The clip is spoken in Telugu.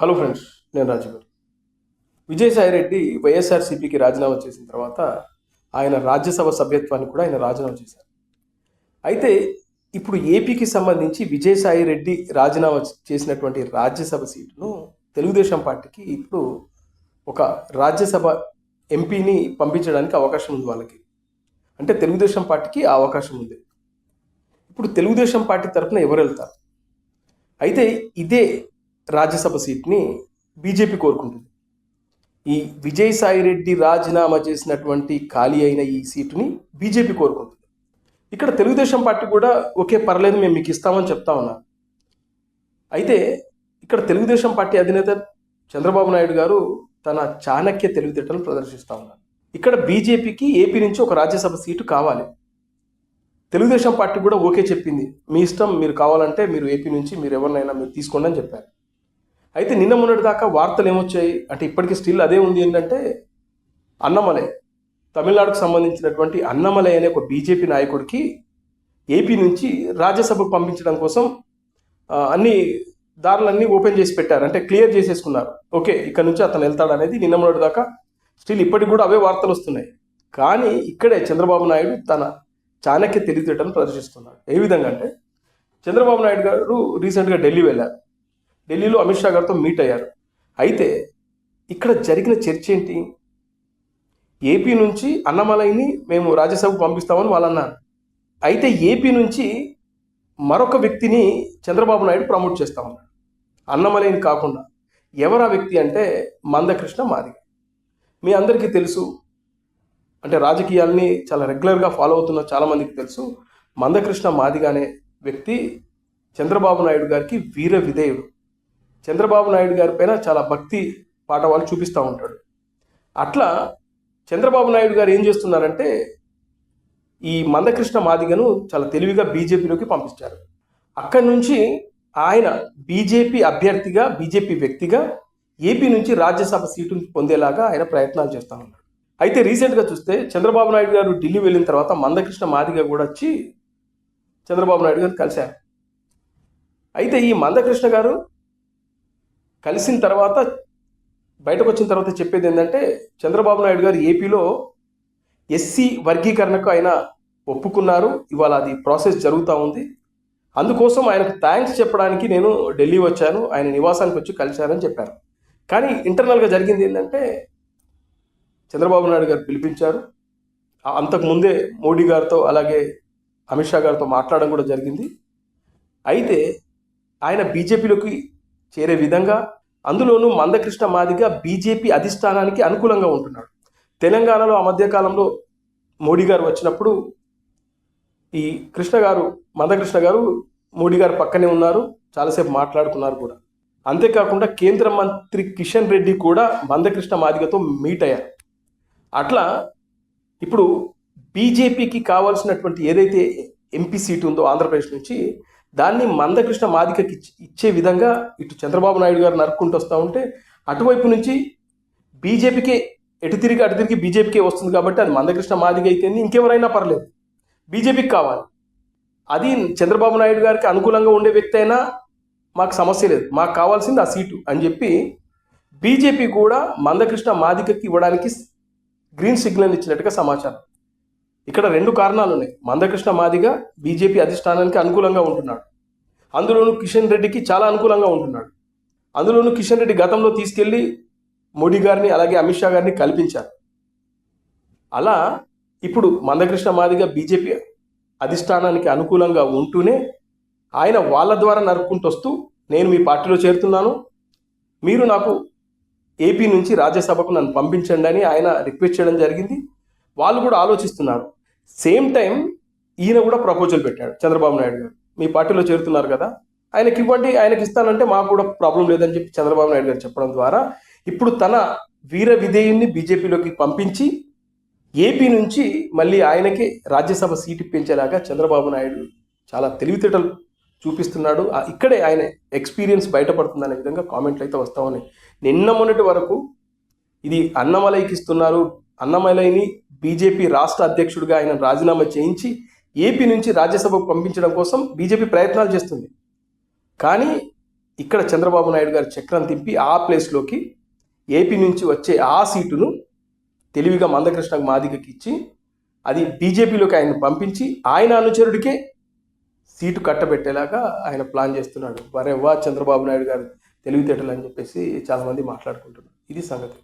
హలో ఫ్రెండ్స్, నేను రాజు. విజయసాయిరెడ్డి వైఎస్ఆర్సీపీకి రాజీనామా చేసిన తర్వాత ఆయన రాజ్యసభ సభ్యత్వాన్ని కూడా ఆయన రాజీనామా చేశారు. అయితే ఇప్పుడు ఏపీకి సంబంధించి విజయసాయిరెడ్డి రాజీనామా చేసినటువంటి రాజ్యసభ సీటును తెలుగుదేశం పార్టీకి ఇప్పుడు ఒక రాజ్యసభ ఎంపీని పంపించడానికి అవకాశం ఉంది వాళ్ళకి. అంటే తెలుగుదేశం పార్టీకి ఆ అవకాశం ఉంది. ఇప్పుడు తెలుగుదేశం పార్టీ తరఫున ఎవరు వెళ్తారు? అయితే ఇదే రాజ్యసభ సీట్ని బీజేపీ కోరుకుంటుంది. ఈ విజయసాయిరెడ్డి రాజీనామా చేసినటువంటి ఖాళీ అయిన ఈ సీటుని బీజేపీ కోరుకుంటుంది. ఇక్కడ తెలుగుదేశం పార్టీ కూడా ఓకే పర్లేదు, మేము మీకు ఇస్తామని చెప్తా ఉన్నారు. అయితే ఇక్కడ తెలుగుదేశం పార్టీ అధినేత చంద్రబాబు నాయుడు గారు తన చాణక్య తెలివితేటలను ప్రదర్శిస్తూ ఉన్నారు. ఇక్కడ బీజేపీకి ఏపీ నుంచి ఒక రాజ్యసభ సీటు కావాలి. తెలుగుదేశం పార్టీ కూడా ఓకే చెప్పింది, మీ ఇష్టం, మీరు కావాలంటే మీరు ఏపీ నుంచి మీరు ఎవరినైనా మీరు తీసుకోండి అని చెప్పారు. అయితే నిన్న మొన్నటి దాకా వార్తలు ఏమొచ్చాయి అంటే ఇప్పటికీ స్టిల్ అదే ఉంది. ఏంటంటే అన్నమలై, తమిళనాడుకు సంబంధించినటువంటి అన్నమలై అనే ఒక బీజేపీ నాయకుడికి ఏపీ నుంచి రాజ్యసభకు పంపించడం కోసం అన్ని దారులన్నీ ఓపెన్ చేసి పెట్టారు, అంటే క్లియర్ చేసేసుకున్నారు. ఓకే, ఇక్కడ నుంచి అతను వెళ్తాడు అనేది నిన్న మొన్నటి దాకా స్టిల్ ఇప్పటికి కూడా అవే వార్తలు వస్తున్నాయి. కానీ ఇక్కడే చంద్రబాబు నాయుడు తన చాణక్య తెలివితేటను ప్రదర్శిస్తున్నాడు. ఏ విధంగా అంటే చంద్రబాబు నాయుడు గారు రీసెంట్గా ఢిల్లీ వెళ్ళారు. ఢిల్లీలో అమిత్ షా గారితో మీట్ అయ్యారు. అయితే ఇక్కడ జరిగిన చర్చ ఏంటి? ఏపీ నుంచి అన్నమలైని మేము రాజ్యసభకు పంపిస్తామని వాళ్ళు అన్నారు. అయితే ఏపీ నుంచి మరొక వ్యక్తిని చంద్రబాబు నాయుడు ప్రమోట్ చేస్తా ఉన్నాడు, అన్నమలైని కాకుండా. ఎవరా వ్యక్తి అంటే మందకృష్ణ మాదిగ. మీ అందరికీ తెలుసు, అంటే రాజకీయాల్ని చాలా రెగ్యులర్గా ఫాలో అవుతున్న చాలామందికి తెలుసు, మందకృష్ణ మాదిగ అనే వ్యక్తి చంద్రబాబు నాయుడు గారికి వీర విధేయుడు. చంద్రబాబు నాయుడు గారి పైన చాలా భక్తి పాఠవాలు చూపిస్తూ ఉంటాడు. అట్లా చంద్రబాబు నాయుడు గారు ఏం చేస్తున్నారంటే ఈ మందకృష్ణ మాదిగను చాలా తెలివిగా బీజేపీలోకి పంపించారు. అక్కడి నుంచి ఆయన బీజేపీ అభ్యర్థిగా, బీజేపీ వ్యక్తిగా ఏపీ నుంచి రాజ్యసభ సీటును పొందేలాగా ఆయన ప్రయత్నాలు చేస్తూ ఉన్నాడు. అయితే రీసెంట్గా చూస్తే చంద్రబాబు నాయుడు గారు ఢిల్లీ వెళ్ళిన తర్వాత మందకృష్ణ మాదిగ కూడా వచ్చి చంద్రబాబు నాయుడు గారు కలిశారు. అయితే ఈ మందకృష్ణ గారు కలిసిన తర్వాత బయటకు వచ్చిన తర్వాత చెప్పేది ఏంటంటే చంద్రబాబు నాయుడు గారు ఏపీలో ఎస్సీ వర్గీకరణకు ఆయన ఒప్పుకున్నారు, ఇవాళ అది ప్రాసెస్ జరుగుతూ ఉంది, అందుకోసం ఆయనకు థ్యాంక్స్ చెప్పడానికి నేను ఢిల్లీ వచ్చాను, ఆయన నివాసానికి వచ్చి కలిశానని చెప్పారు. కానీ ఇంటర్నల్గా జరిగింది ఏంటంటే చంద్రబాబు నాయుడు గారు పిలిపించారు. అంతకుముందే మోడీ గారితో అలాగే అమిత్ షా గారితో మాట్లాడడం కూడా జరిగింది. అయితే ఆయన బీజేపీలోకి చేరే విధంగా, అందులోనూ మందకృష్ణ మాదిగ బీజేపీ అధిష్టానానికి అనుకూలంగా ఉంటున్నాడు. తెలంగాణలో ఆ మధ్యకాలంలో మోడీ గారు వచ్చినప్పుడు ఈ మందకృష్ణ గారు మోడీ గారు పక్కనే ఉన్నారు, చాలాసేపు మాట్లాడుకున్నారు కూడా. అంతేకాకుండా కేంద్ర మంత్రి కిషన్ రెడ్డి కూడా మందకృష్ణ మాదిగతో మీట్ అయ్యారు. అట్లా ఇప్పుడు బీజేపీకి కావాల్సినటువంటి ఏదైతే ఎంపీ సీటు ఉందో ఆంధ్రప్రదేశ్ నుంచి, దాన్ని మందకృష్ణ మాదిగకి ఇచ్చే విధంగా ఇటు చంద్రబాబు నాయుడు గారు నరుక్కుంటూ వస్తూ ఉంటే, అటువైపు నుంచి బీజేపీకే అటు తిరిగి బీజేపీకే వస్తుంది. కాబట్టి అది మందకృష్ణ మాదిగ అయితే ఇంకెవరైనా పర్లేదు, బీజేపీకి కావాలి. అది చంద్రబాబు నాయుడు గారికి అనుకూలంగా ఉండే వ్యక్తి అయినా మాకు సమస్య లేదు, మాకు కావాల్సింది ఆ సీటు అని చెప్పి బీజేపీ కూడా మందకృష్ణ మాదిగకి ఇవ్వడానికి గ్రీన్ సిగ్నల్ ఇచ్చినట్టుగా సమాచారం. ఇక్కడ రెండు కారణాలు ఉన్నాయి. మందకృష్ణ మాదిగ బీజేపీ అధిష్టానానికి అనుకూలంగా ఉంటున్నాడు, అందులోనూ కిషన్ రెడ్డికి చాలా అనుకూలంగా ఉంటున్నాడు. అందులోనూ కిషన్ రెడ్డి గతంలో తీసుకెళ్ళి మోడీ గారిని అలాగే అమిత్ షా గారిని కల్పించారు. అలా ఇప్పుడు మందకృష్ణ మాదిగ బీజేపీ అధిష్టానానికి అనుకూలంగా ఉంటూనే ఆయన వాళ్ళ ద్వారా నరుక్కుంటూ వస్తూ, నేను మీ పార్టీలో చేరుతున్నాను, మీరు నాకు ఏపీ నుంచి రాజ్యసభకు నన్ను పంపించండి అని ఆయన రిక్వెస్ట్ చేయడం జరిగింది. వాళ్ళు కూడా ఆలోచిస్తున్నారు. సేమ్ టైం ఈయన కూడా ప్రపోజల్ పెట్టాడు చంద్రబాబు నాయుడు గారు, మీ పార్టీలో చేరుతున్నారు కదా, ఆయనకి ఇవ్వండి, ఆయనకి ఇస్తానంటే మాకు కూడా ప్రాబ్లం లేదని చెప్పి చంద్రబాబు నాయుడు గారు చెప్పడం ద్వారా ఇప్పుడు తన వీర విధేయుని బీజేపీలోకి పంపించి ఏపీ నుంచి మళ్ళీ ఆయనకే రాజ్యసభ సీటు ఇప్పించేలాగా చంద్రబాబు నాయుడు చాలా తెలివితేటలు చూపిస్తున్నాడు. ఇక్కడే ఆయన ఎక్స్పీరియన్స్ బయటపడుతుందనే విధంగా కామెంట్లు అయితే వస్తూ ఉన్నాయి. నిన్న మొన్నటి వరకు ఇది అన్నమలైకి ఇస్తున్నారు, అన్నమలైని బీజేపీ రాష్ట్ర అధ్యక్షుడిగా ఆయన రాజీనామా చేయించి ఏపీ నుంచి రాజ్యసభకు పంపించడం కోసం బీజేపీ ప్రయత్నాలు చేస్తుంది. కానీ ఇక్కడ చంద్రబాబు నాయుడు గారు చక్రం తిప్పి ఆ ప్లేస్లోకి ఏపీ నుంచి వచ్చే ఆ సీటును తెలివిగా మందకృష్ణ మాదిగకి ఇచ్చి అది బీజేపీలోకి ఆయన పంపించి ఆయన అనుచరుడికే సీటు కట్టబెట్టేలాగా ఆయన ప్లాన్ చేస్తున్నాడు. వరే వా చంద్రబాబు నాయుడు గారు తెలివితేటలు అని చెప్పేసి చాలామంది మాట్లాడుకుంటున్నారు. ఇది సంగతి.